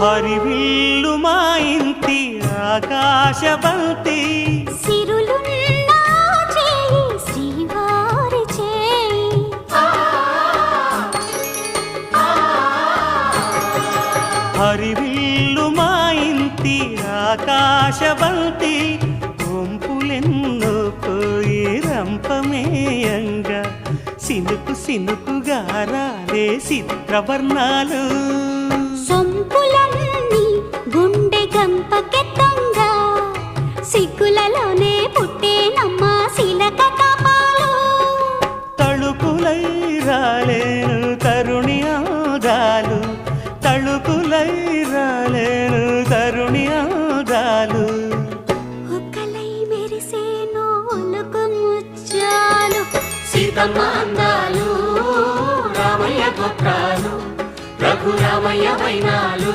హరివిల్లు మా ఇంటి ఆకాశబంతి సిరులున్నా చేయి శ్రీవారి చేయి హరివిల్లు మా ఇంటి ఆకాశబంతి కొంపులెన్నో పోయి రంపమేయంగా సినుకు సినుకుగా రాలే చిత్రవర్ణాలు సొంపులన్నీ గుండె గంపకెత్తంగా సిగ్గులలోనే పుట్టేనమ్మ శిలక కపాలు తళుకులై రాలేను తరుణి ఆదాలు తళుకులై రాలేను తరుణి ఆదాలు ఒక్కలై మెరిసేను ఒలుకు ముచ్చాలు సీతమ్మ అందాలు రామయ్య గోత్రాలు రఘురామయ్య వైనాలు